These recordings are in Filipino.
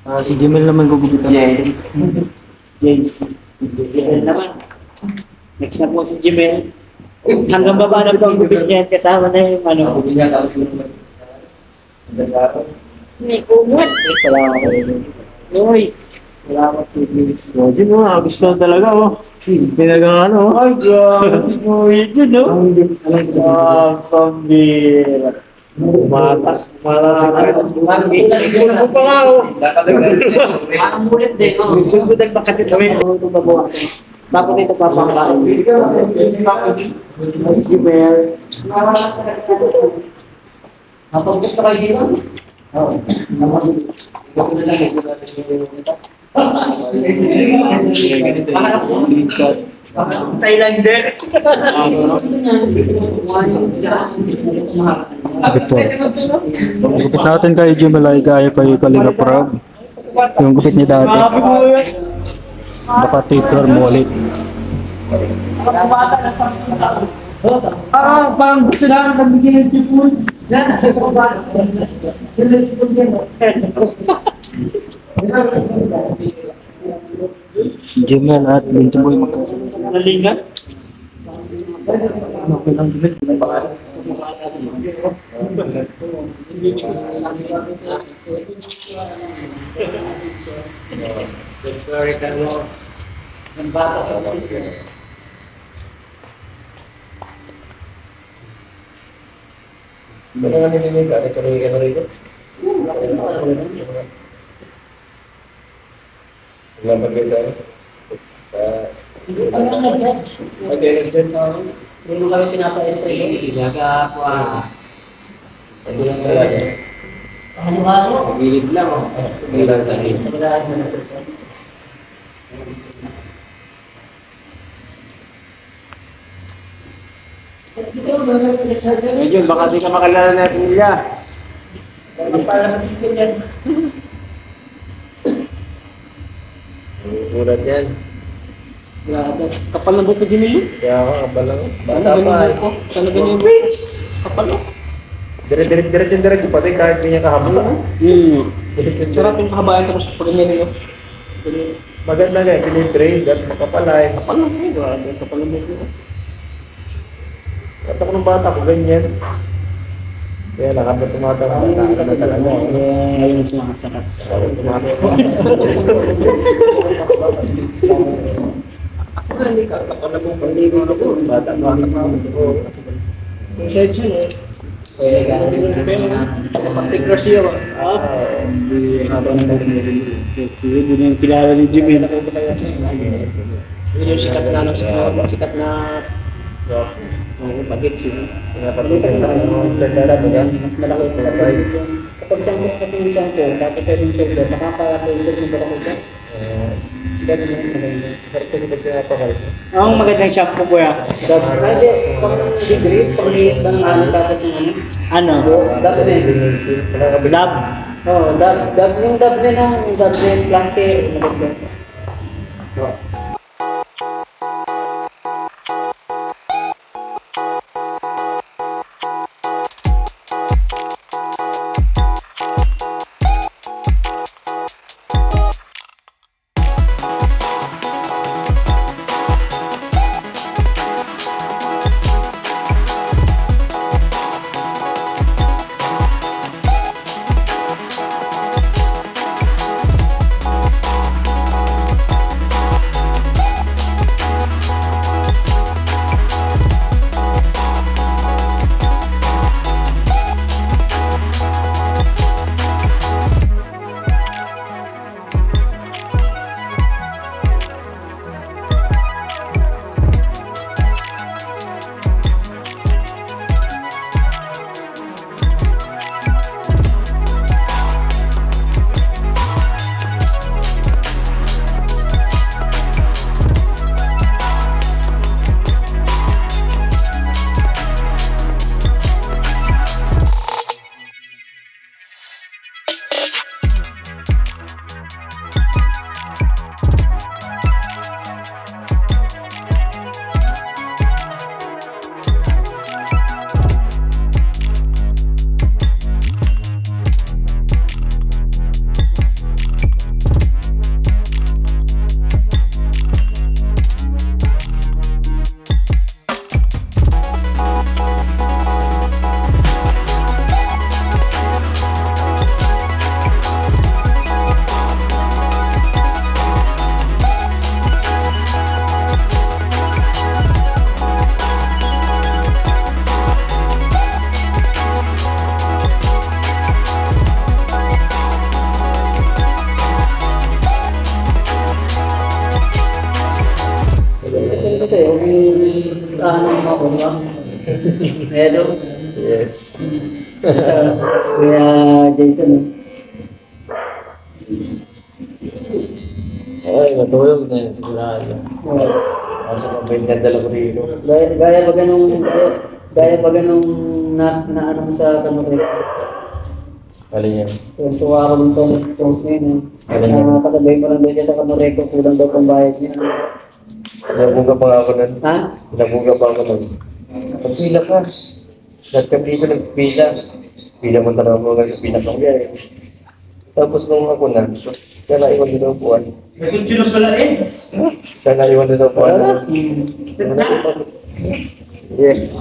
Si Jimel naman gugupitan natin. James. Jimel naman. Next na po si Jimel. Hanggang baba na po ang gupit niya. Kasama na yung ano. May kumot. Salamat. Uy. Salamat po, James. Yun mo, gusto talaga oh. Pinagang ano. Ay, God. Si Kuya dyan, no? Ang pambira. Mata na ito. Ano pa nga, oh? Parang mulit din. Budag bakit ito? Ito babawa. Tapos ito papakain. Mas Jimel. Tapos gusto kayo dito? Oo. Thailander. Gupit natin kay Jimel ay gaya kay Kalingap Rab. Yung gupit niya dati. Baka taper mo ulit. Parang gusto namin nagbigay ng tipon. Jimel at BENTE boy magkasama. Nalinga? Saan nga nilinin ka? At saan nga rito? Lambat kayo sa ano? Hindi mo kami pinapa-entry. Nagkakwa. Halo-halo. Gilid lang oh. Gilid lang. Medyo, baka di ka makalala na yung pamilya. Para masipin yan. Ulat yan. Grabe. Kapal na buko Jimmy. Kaya ako, kapal lang. Sana Bata pa. ganyan buko. Sana ganyan buko. Kapal na. Diret yung patay kahit ganyan kahabol. Sarap yung kahabayan tapos pag ganyan nyo. Maganda nga, pinitrain at makapalay. Kapal na buko. Grabe. Kapal na buko. At ako ng bata ko, ganyan. Kaya lang, habang tumatama, nakaka na talaga. Ayun yung mga sarap. Habang tumatama. Ako na hindi ka. Kapal na buko. Hindi ko ako. Bata pa. Kung side siya eh. Kaya kapag-take siya. Hindi habang sige, hindi yung kilala ni Jimel. Yun yung sikat na sikat na bagit siya. Pinapatuloy na ang standard mo yan. Malaki po. Kapag siyang kasi yung shampoo, tapos yung shoulder, nakaka-shoulder yung balakot ka. Ganun yung maganda. Ang magandang shampoo po yan. Pwede, pang degree, pang-liit ba ng ano dapat yung ano? Ano? Dapat eh. Lab. Oo, yung dab din ang dab din plastic. Maganda. Hello. Yes. Kuya Jason. Ay, matulog na yun, sigurado. Kaso mabait na dala ko dito. Gaya ba ganung na ano sa kamay? Alin yan? Yung tuwa ko dun sa post niya yun. Ano? Kasabay mo lang doon siya sa kamay ko, kulang daw pang bayad niya. Nabuga pa nga ako nun. Ha? Nabuga pa ako nun. Nagpila ka. Lahat kami dito nagpila. Pila mo talaga mo sa pila ko. Tapos nung ako na, siya naiwan din ang upuan. Kasi yun pala eh. Siya naiwan din sa upuan. Yeah.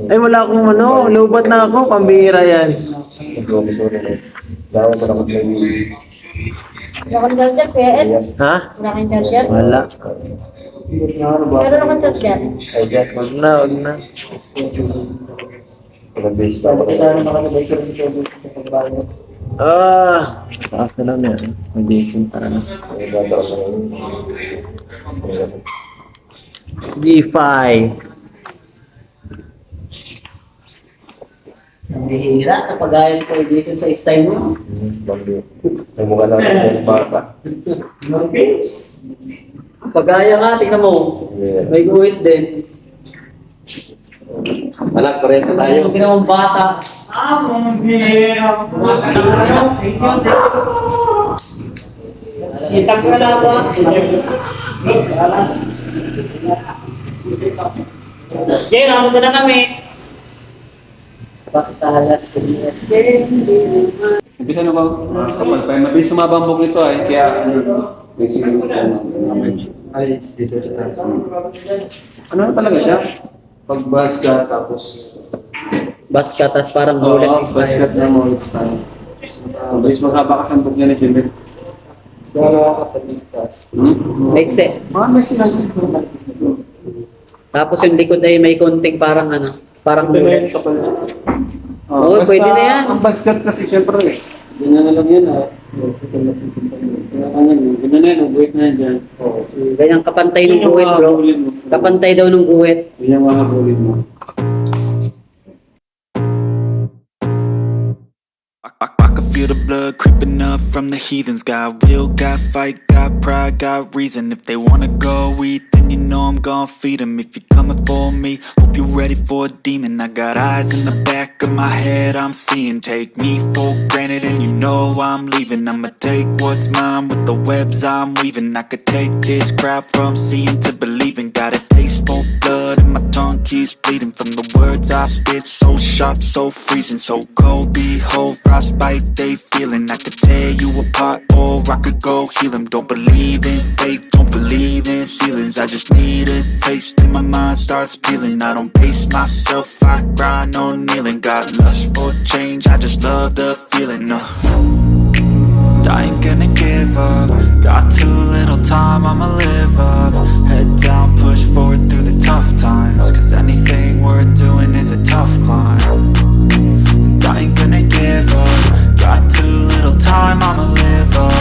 Ay, wala akong ano, lubat na ako, pambihira yan. Nag-uwi na. Dawa mo na ako ng Wala kang charger, Kuya Ed? Ha? Wala kang charger? Wala. Meron akong charger. Ay, Jack. Wag na, wag na. Pag-base na ako. Tapos sana makasabay ko rin siya dun sa pagbayad. Ah! Taas na lang yan. May Jason para na. Ay, gagawin na yun. G5. Ang bihira, napagayad ko kay Jason sa style mo. Bambi. Ay, mukha na ako ng bata. Pagaya nga, tingnan mo. Yeah. May guhit din. Anak, parehas na tayo. Yung ginawang bata. Kita ko na ba? Jay, namo na kami. Bakit talas? Umpisa na ba? Kapal pa. Mabilis sumabambog ito ay. Kaya ay, dito siya. Ano na talaga siya? Pagbas ka tapos Basket, tas parang Oo, bullet basket na mo it's time. Mabilis maghaba ka sambog niya ni Jimel. Makes sense. Mga may sinabi. Tapos yung likod ay may konting parang ano, parang bullet. Oo, basta pwede na yan. Ang basket kasi syempre eh. Ganyan na lang yan ah. Ganyan na yan, ubuit na yan dyan. Ganyang kapantay ng guhit, bro. Kapantay daw ng guhit. Ganyan mga bulid mo. I can feel the blood creeping up from the heathens. Got will, got fight, got pride, got reason. If they wanna go eat, then you know I'm gon' feed them. If you're coming for me, hope you're ready for a demon. I got eyes in the back of my head, I'm seeing. Take me for granted and you know I'm leaving. I'ma take what's mine with the webs I'm weaving. I could take this crowd from seeing to believing. Got a taste for blood and my tongue keeps bleeding. From the words I spit, so sharp, so freezing. So cold, behold, frostbite they feeling. I could tear you apart or I could go heal them. Don't believe in fate, don't believe in ceilings. I just need a taste and my mind starts peeling. I don't pace myself, I grind on kneeling. Got lust for change, I just love the feeling. I ain't gonna give up. Got too little time, I'ma live up. Head down, push forward through the tough times. Cause anything worth doing is a tough climb. And I ain't gonna give up. Got too little time, I'ma live up.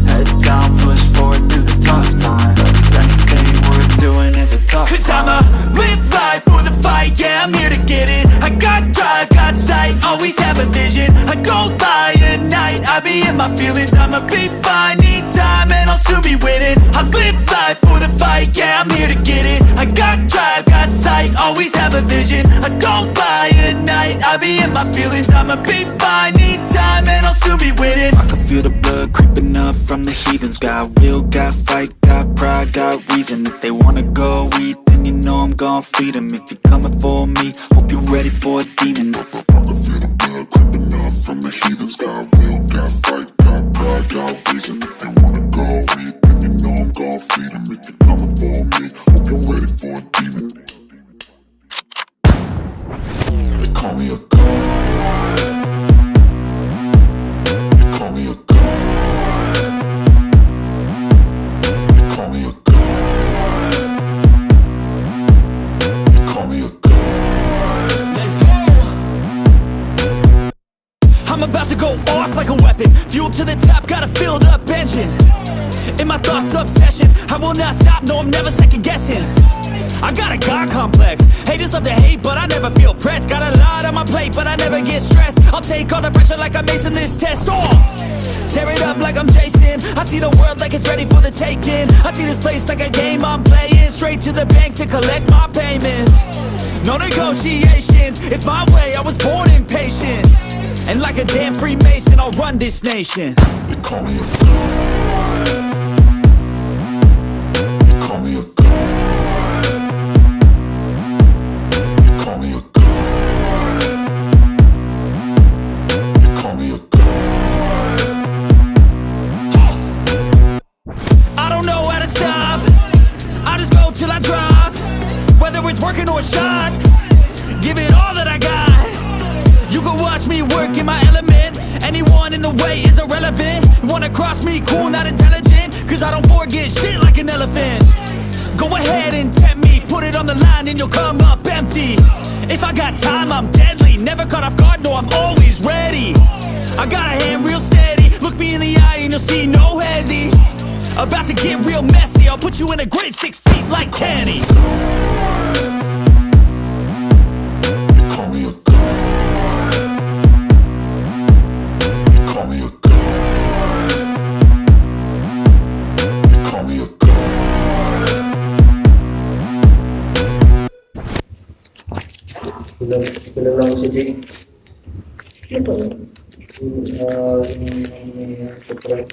Head down, push forward through the tough times. Cause anything worth doing is a tough climb. Cause I'ma live life for the fight, yeah, I'm here to get it. I got drive, got sight, always have a vision. I don't lie at night, I be in my feelings. I'ma be fine, need time and I'll soon be winning. I live life for the fight, yeah, I'm here to get it. I got drive, got sight, always have a vision. I don't lie at night, I be in my feelings. I'ma be fine, need time and I'll soon be winning. I can feel the blood creeping up from the heathens. Got will, got fight, got pride, got reason. If they wanna go eat, then you know I'm gon' feed them. If you're coming for me, hope you're ready for a demon. I can feel the blood creeping up from the heathens. Got will, got fight, got pride, got reason. If they wanna go eat, then you know I'm gon' feed them. If you're coming for me, hope you're ready for a demon. They call me a god. They call me a god. They call me a god. They call me a god. Let's go. I'm about to go off like a weapon. Fuel to the top, got a filled up engine. and my thoughts obsession. I will not stop, no, I'm never second guessing. I got a God complex. Haters love to hate, but I never feel pressed. Got a lot on my plate, but I never get stressed. I'll take all the pressure like I'm acing this test. Oh, tear it up like I'm Jason. I see the world like it's ready for the taking. I see this place like a game I'm playing. Straight to the bank to collect my payments. No negotiations, it's my way, I was born impatient. And like a damn Freemason, I'll run this nation. You call me a god. You call me a god. You call me a god. You call me a god. I don't know how to stop. I just go till I drop. Whether it's working or shots, give it all that I got. You can watch me work in my element. Anyone in the way is irrelevant. You wanna cross me, cool, not intelligent. Cause I don't forget shit like an elephant. Go ahead and tempt me, put it on the line and you'll come up empty. If I got time, I'm deadly. Never caught off guard, no, I'm always ready. I got a hand real steady. Look me in the eye and you'll see no hezzy. About to get real messy. I'll put you in a grave 6 feet like Kenny. You call me a god. You call me a god. You call me a god. Kulang lang si Jing. Ano po? Surprise.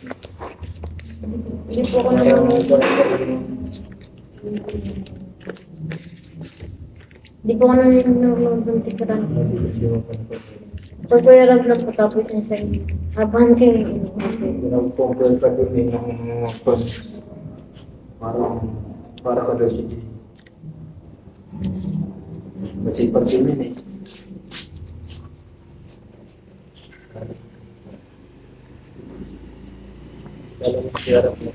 Hindi po ako naman. Hindi po ako nanonood ng tikaran. Pag Kuya Rab lang po tapos yung sa inyo. Habang king. Pinag-pongkel ka dun eh, ng para ka daw si Jing. Masipag din yun eh. Dalam siarap mo.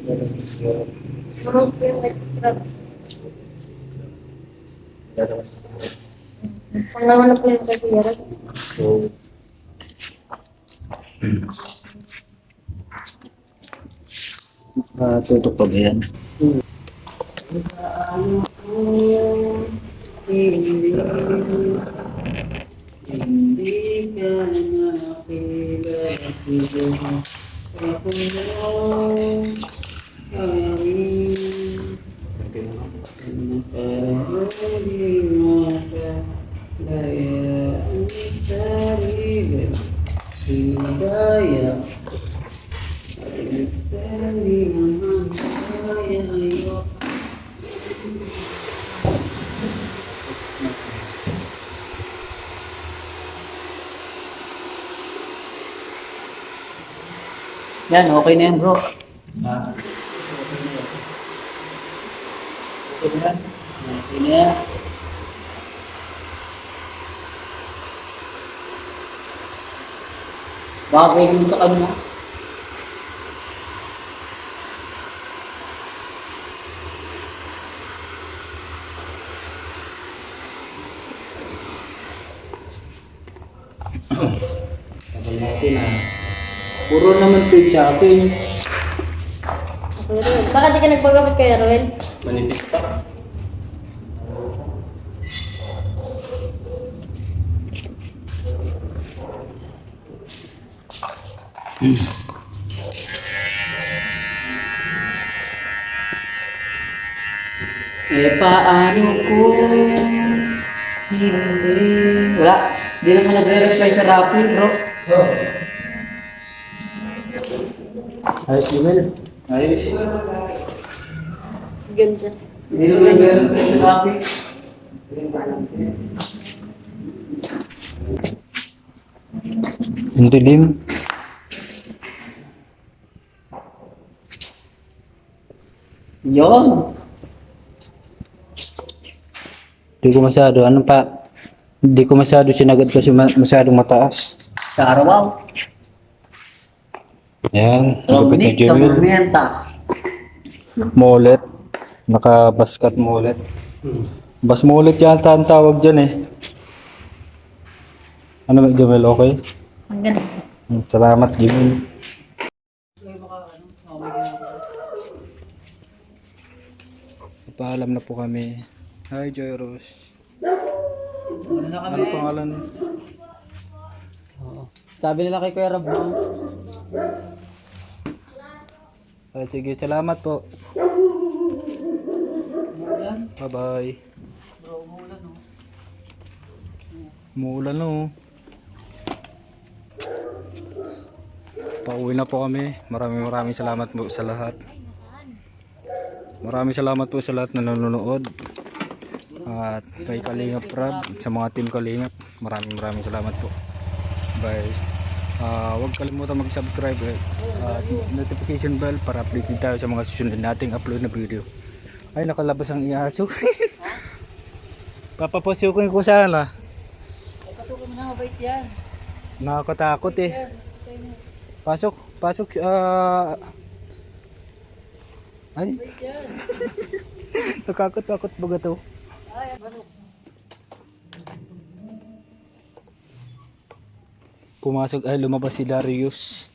Dalam siarap. Mahal po yung tikaran. Dalam Pangalawa na po yung kay Kuya Rab. so, Tutok pa ba yan? Hindi ka nakilala. Ako amin. Nakahaliwaka. Kaya ang sarili. Hindaya. Ang sarili naman. Kaya ayoko. Yan, okay na yan bro. Okay na yan. Okay na yan. Baka pwede mo ka mo. Tagal natin ah. Puro naman chopping. Kuya Rab, baka di ka nagpagamit kay Roel? manipis pa. Eh, paano kung hindi? Wala. Hindi naman nagre-reply sa Rappi, bro. Ayos Jimel. Ayos. Ganda. Hindi naman nagre-reply sa Rappi. Ang dilim. Yon. Hindi ko masyado, hindi ko masyado sinagad kasi masyadong mataas. Sa araw. Yan, gupit ni Dominic sa Jimel. Murnienta. Mullet. Naka-baskat mullet. Bas mullet yata ang tawag dyan eh. Ano Jimel, okay? Ang ganda. Salamat Jimel. Magpaalam na po kami. Hi Joyros. Ano na kami? Ano pangalan? Oo. Sabi nila kay Kuya Rab, no? Sige, salamat po. Bye bye. Bro, umulan, no? Umuulan no. Pauwi na po kami. Maraming salamat po sa lahat. Maraming salamat po sa lahat na nanonood. At kay Kalingap Rab, sa mga team Kalingap, maraming salamat po. Bye. Huwag kalimutan mag-subscribe at notification bell para updated tayo sa mga susunod nating upload na video. Ay, nakalabas ang iaso. Papapasukin ko sana. Patuloy mo na, mabait yan. Nakakatakot eh. Pasok. Ay. Nakakatakot baga to. Ay, pasok. Pumasok ay lumabas si Darius.